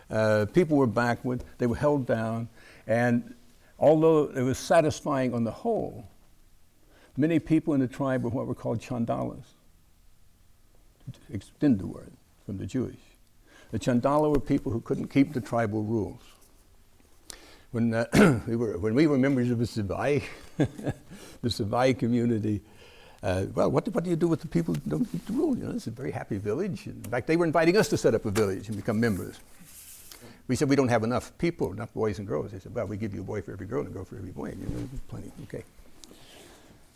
boom. People were backward, they were held down, and although it was satisfying on the whole, many people in the tribe were what were called chandalas. To extend the word from the Jewish. The chandala were people who couldn't keep the tribal rules. When we were members of the Savai, the Savai community, well, what do you do with the people who don't keep the rules? You know, it's a very happy village. In fact, they were inviting us to set up a village and become members. We said we don't have enough people, enough boys and girls. They said, well, we give you a boy for every girl and a girl for every boy. You know, plenty, okay.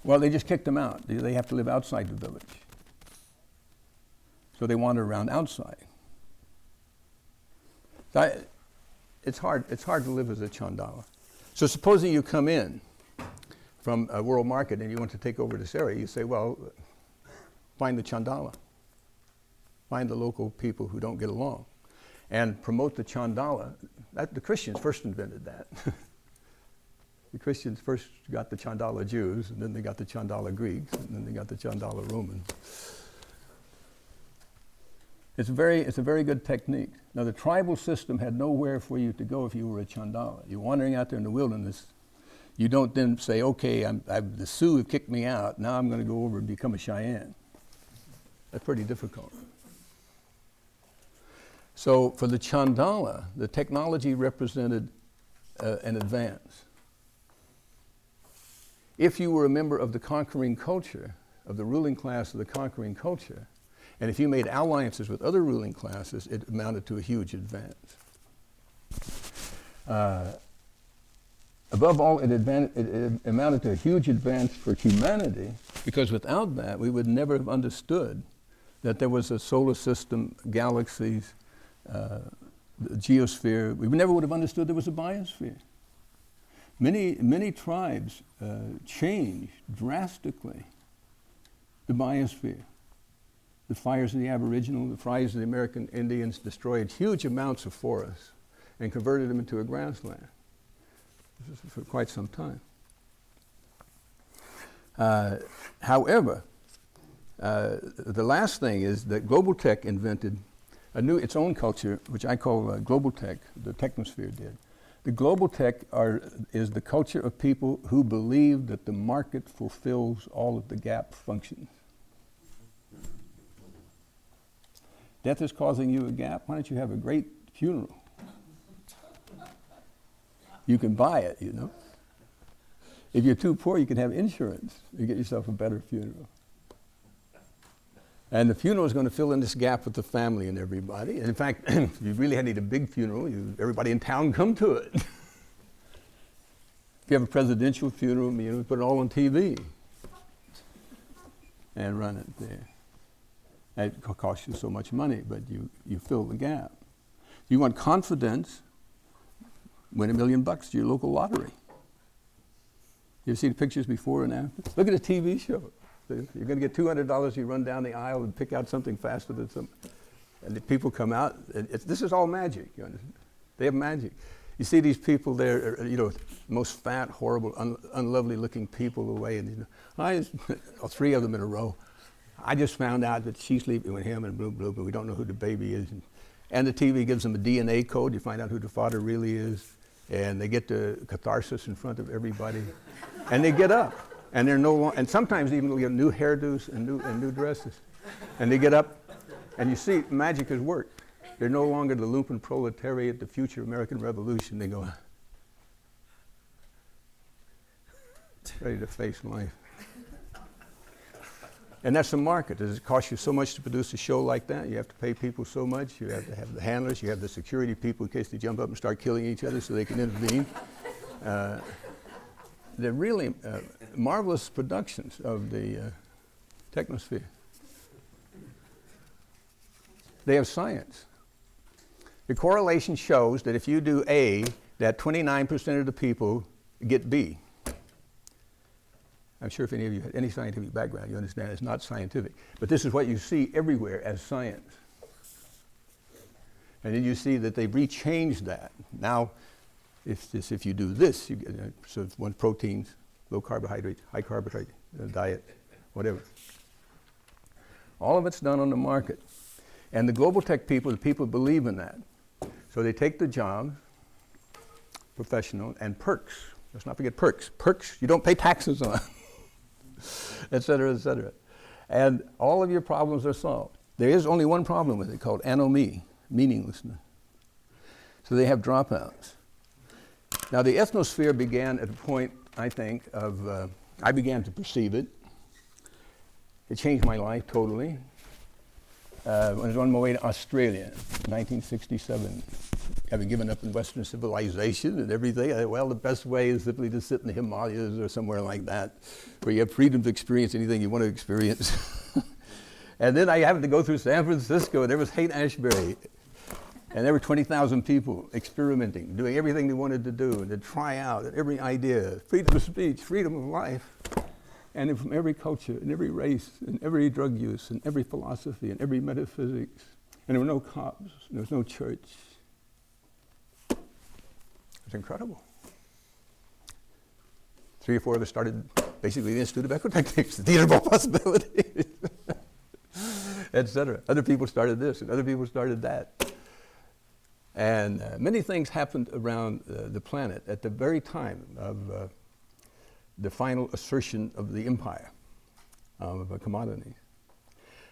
Well, they just kicked them out. They have to live outside the village. So they wander around outside. So it's hard to live as a chandala. So supposing you come in from a world market and you want to take over this area, you say, well, find the chandala. Find the local people who don't get along. And promote the chandala. The Christians first invented that. The Christians first got the chandala Jews, and then they got the chandala Greeks, and then they got the chandala Romans. It's a very good technique. Now, the tribal system had nowhere for you to go if you were a chandala. You're wandering out there in the wilderness. You don't then say, okay, the Sioux have kicked me out. Now I'm going to go over and become a Cheyenne. That's pretty difficult. So for the chandala, the technology represented an advance. If you were a member of the conquering culture, of the ruling class of the conquering culture, and if you made alliances with other ruling classes, it amounted to a huge advance. Above all, it amounted to a huge advance for humanity, because without that, we would never have understood that there was a solar system, galaxies, the geosphere. We never would have understood there was a biosphere. Many tribes changed drastically the biosphere. The fires of the Aboriginal, the fires of the American Indians destroyed huge amounts of forests and converted them into a grassland for quite some time. However, the last thing is that global tech invented its own culture, which I call global tech, the Ethnosphere did. The global tech is the culture of people who believe that the market fulfills all of the gap functions. Death is causing you a gap. Why don't you have a great funeral? You can buy it, you know. If you're too poor, you can have insurance. You get yourself a better funeral. And the funeral is going to fill in this gap with the family and everybody. And in fact, if you really need a big funeral, everybody in town come to it. If you have a presidential funeral, put it all on TV and run it there. It costs you so much money, but you fill the gap. You want confidence, win $1 million to your local lottery. You ever see the pictures before and after? Look at a TV show. You're going to get $200, you run down the aisle and pick out something faster than some. And the people come out. This is all magic, you understand? They have magic. You see these people there, most fat, horrible, unlovely looking people away. And three of them in a row. I just found out that she's sleeping with him and but we don't know who the baby is. And the TV gives them a DNA code. You find out who the father really is. And they get the catharsis in front of everybody. And they get up. And they're no longer, and sometimes even get new hairdos and new dresses. And they get up, and you see magic has worked. They're no longer the lumpen proletariat, the future American Revolution. They go, ready to face life. And that's the market. Does it cost you so much to produce a show like that? You have to pay people so much. You have to have the handlers. You have the security people in case they jump up and start killing each other so they can intervene. They're really marvelous productions of the Ethnosphere. They have science. The correlation shows that if you do A, that 29% of the people get B. I'm sure if any of you had any scientific background, you understand it's not scientific. But this is what you see everywhere as science. And then you see that they've rechanged that. Now, if you do this, you get, so it's one proteins, low carbohydrates, high carbohydrate diet, whatever. All of it's done on the market. And the global tech people, the people believe in that. So they take the job, professional, and perks. Let's not forget perks. Perks you don't pay taxes on, et cetera, et cetera. And all of your problems are solved. There is only one problem with it called anomie, meaninglessness. So they have dropouts. Now the ethnosphere began at a point, I think, of, I began to perceive it. It changed my life totally. I was on my way to Australia, 1967. Having given up in Western civilization and everything, well, the best way is simply to sit in the Himalayas or somewhere like that, where you have freedom to experience anything you want to experience. And then I happened to go through San Francisco, and there was Haight-Ashbury. And there were 20,000 people experimenting, doing everything they wanted to do, and to try out every idea, freedom of speech, freedom of life. And from every culture, and every race, and every drug use, and every philosophy, and every metaphysics. And there were no cops, there was no church. It was incredible. 3 or 4 of us started basically the Institute of Ecotechnics, the Theater of All Possibilities, et cetera. Other people started this, and other people started that. And many things happened around the planet at the very time of the final assertion of the empire of commodities.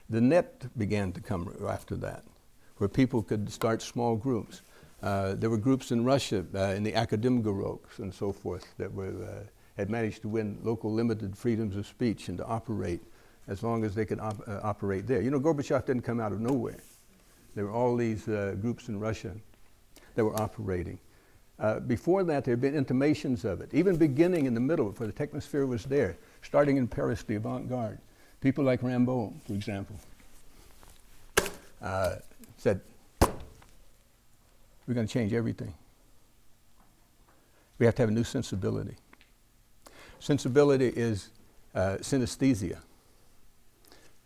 The net began to come after that, where people could start small groups. There were groups in Russia, in the Akademgorovs and so forth, that had managed to win local limited freedoms of speech and to operate as long as they could operate there. You know, Gorbachev didn't come out of nowhere. There were all these groups in Russia that were operating. Before that, there had been intimations of it, even beginning in the middle, before the Ethnosphere was there, starting in Paris, the avant-garde. People like Rimbaud, for example, said, we're going to change everything. We have to have a new sensibility. Sensibility is synesthesia,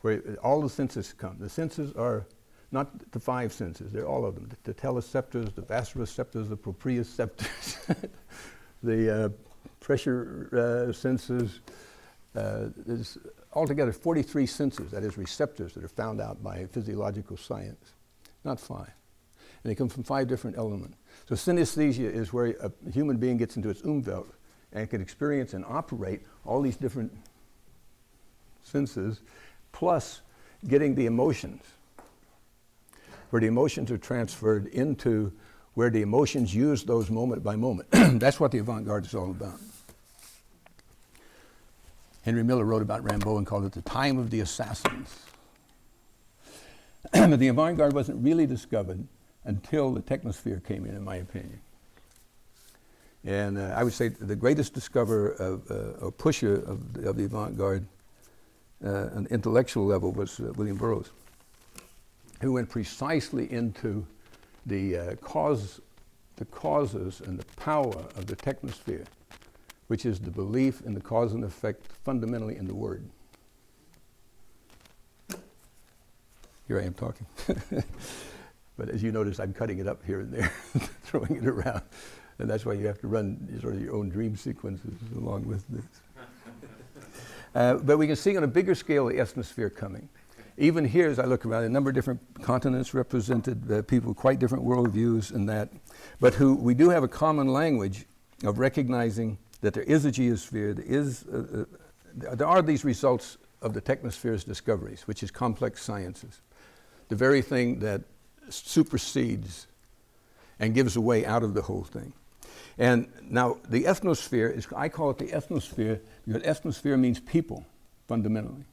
where all the senses come. The senses are not the 5 senses, they're all of them. The teleceptors, the vasoreceptors, the proprioceptors, the pressure senses. There's altogether 43 senses, that is receptors, that are found out by physiological science, not 5. And they come from 5 different elements. So synesthesia is where a human being gets into its Umwelt and can experience and operate all these different senses, plus getting the emotions, where the emotions are transferred into where the emotions use those moment by moment. That's what the avant-garde is all about. Henry Miller wrote about Rimbaud and called it the time of the assassins. But the avant-garde wasn't really discovered until the Ethnosphere came in my opinion. And I would say the greatest discoverer or pusher of the avant-garde on the intellectual level was William Burroughs, who went precisely into the causes and the power of the technosphere, which is the belief in the cause and effect fundamentally in the word. Here I am talking. But as you notice, I'm cutting it up here and there, throwing it around. And that's why you have to run sort of your own dream sequences along with this. But we can see on a bigger scale the ethnosphere coming. Even here, as I look around, a number of different continents represented, people with quite different worldviews and that, but who we do have a common language of recognizing that there is a geosphere, there are these results of the technosphere's discoveries, which is complex sciences, the very thing that supersedes and gives a way out of the whole thing. And now the ethnosphere, I call it the ethnosphere because ethnosphere means people, fundamentally.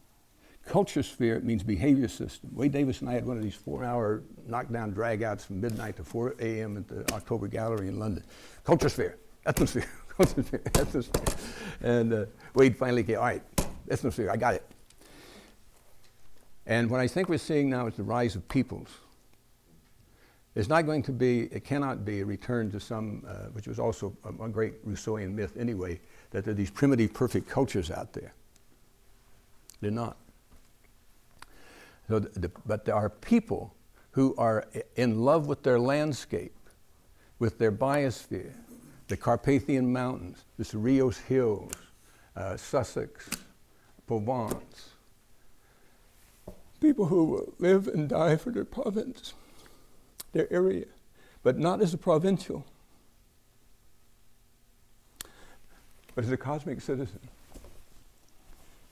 Culture sphere means behavior system. Wade Davis and I had one of these 4-hour knockdown drag-outs from midnight to 4 a.m. at the October Gallery in London. Culture sphere, ethnosphere, culture sphere, ethnosphere. And Wade finally came, all right, ethnosphere, I got it. And what I think we're seeing now is the rise of peoples. It's not going to be, it cannot be a return to some, which was also a great Rousseauian myth anyway, that there are these primitive perfect cultures out there. They're not. So but there are people who are in love with their landscape, with their biosphere, the Carpathian Mountains, the Rios Hills, Sussex, Provence. People who live and die for their province, their area, but not as a provincial, but as a cosmic citizen.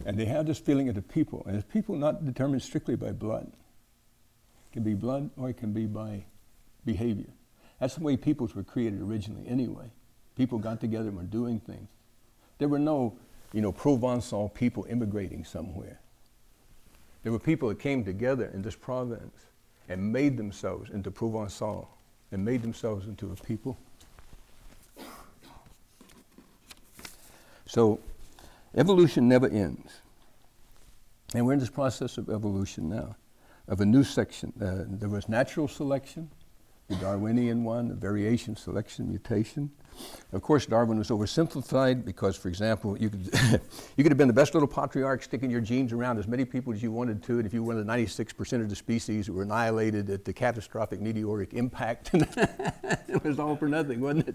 And they have this feeling of the people, and it's people not determined strictly by blood. It can be blood or it can be by behavior. That's the way peoples were created originally anyway. People got together and were doing things. There were no, Provençal people immigrating somewhere. There were people that came together in this province and made themselves into Provençal and made themselves into a people. So evolution never ends. And we're in this process of evolution now, of a new section. There was natural selection, the Darwinian one, the variation, selection, mutation. Of course, Darwin was oversimplified because, for example, you could have been the best little patriarch sticking your genes around as many people as you wanted to, and if you were one of the 96% of the species that were annihilated at the catastrophic meteoric impact, it was all for nothing, wasn't it?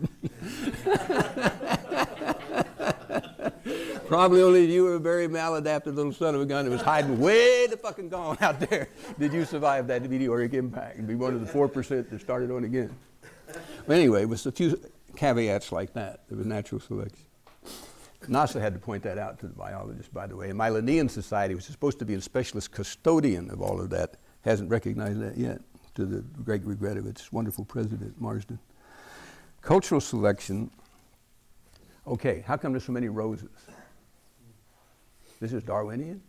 Probably only if you were a very maladaptive little son of a gun that was hiding way the fucking gone out there did you survive that meteoric impact and be one of the 4% that started on again. But anyway, it was a few caveats like that. There was natural selection. NASA had to point that out to the biologists, by the way. And my Linnean Society, which is supposed to be a specialist custodian of all of that, hasn't recognized that yet, to the great regret of its wonderful president, Marsden. Cultural selection. Okay, how come there's so many roses? This is Darwinian?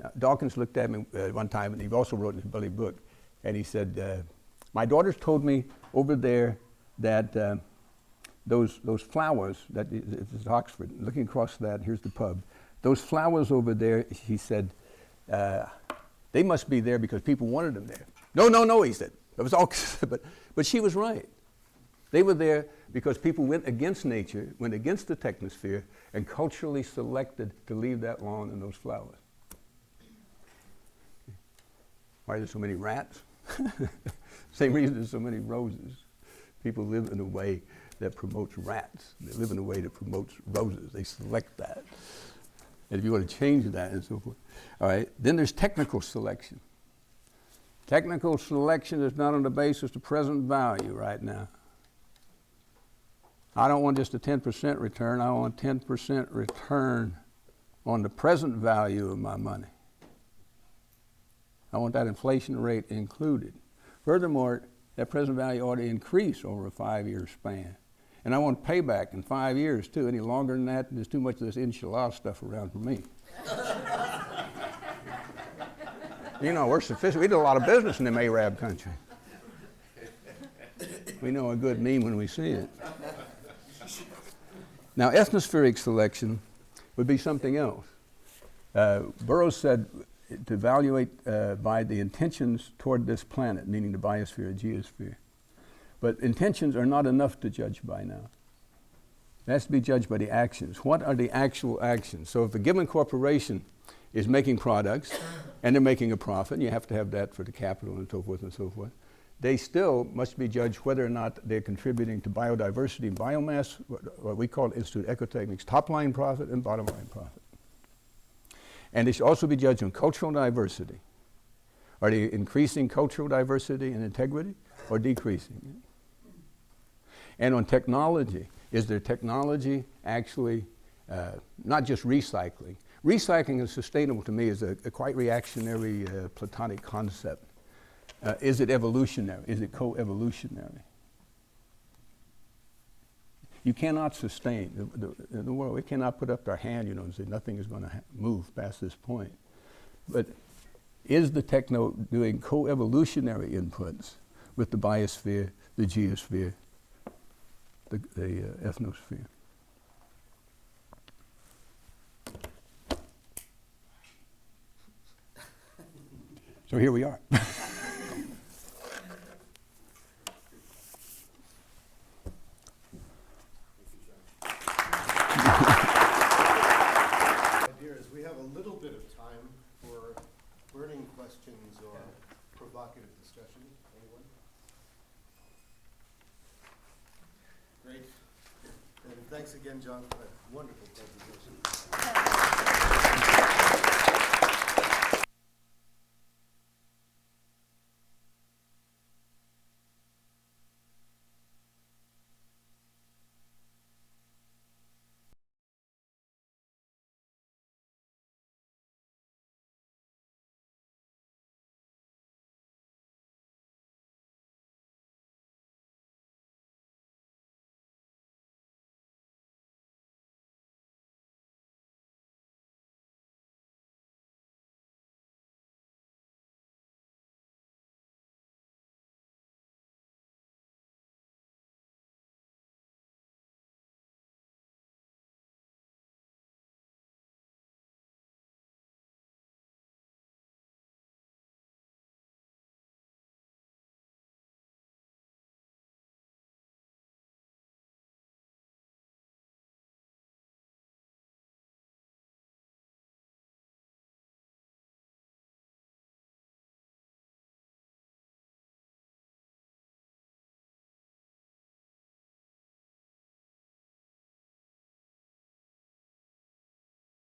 Now, Dawkins looked at me one time, and he also wrote in his bloody book, and he said, my daughters told me over there that those flowers, that is Oxford, looking across that, here's the pub, those flowers over there, he said, they must be there because people wanted them there. No, he said. It was all, but she was right. They were there because people went against nature, went against the technosphere, and culturally selected to leave that lawn and those flowers. Why are there so many rats? Same reason there's so many roses. People live in a way that promotes rats. They live in a way that promotes roses. They select that. And if you want to change that and so forth. All right, then there's technical selection. Technical selection is not on the basis of present value right now. I don't want just a 10% return. I want 10% return on the present value of my money. I want that inflation rate included. Furthermore, that present value ought to increase over a 5-year span. And I want payback in 5 years too. Any longer than that, there's too much of this inshallah stuff around for me. We're sophisticated. We did a lot of business in them Arab country. We know a good meme when we see it. Now, ethnospheric selection would be something else. Burroughs said to evaluate by the intentions toward this planet, meaning the biosphere, geosphere. But intentions are not enough to judge by now. It has to be judged by the actions. What are the actual actions? So if a given corporation is making products and they're making a profit, and you have to have that for the capital and so forth, they still must be judged whether or not they're contributing to biodiversity and biomass, what we call Institute Ecotechnics, top line profit and bottom line profit. And they should also be judged on cultural diversity. Are they increasing cultural diversity and integrity or decreasing it? And on technology, is their technology actually not just recycling? Recycling is sustainable to me is a quite reactionary Platonic concept. Is it evolutionary? Is it co-evolutionary? You cannot sustain the world. We cannot put up our hand, and say nothing is going to move past this point. But is the techno doing co-evolutionary inputs with the biosphere, the geosphere, the ethnosphere? So here we are. We have a little bit of time for burning questions or provocative discussion. Anyone? Great. And thanks again, John, for that wonderful presentation.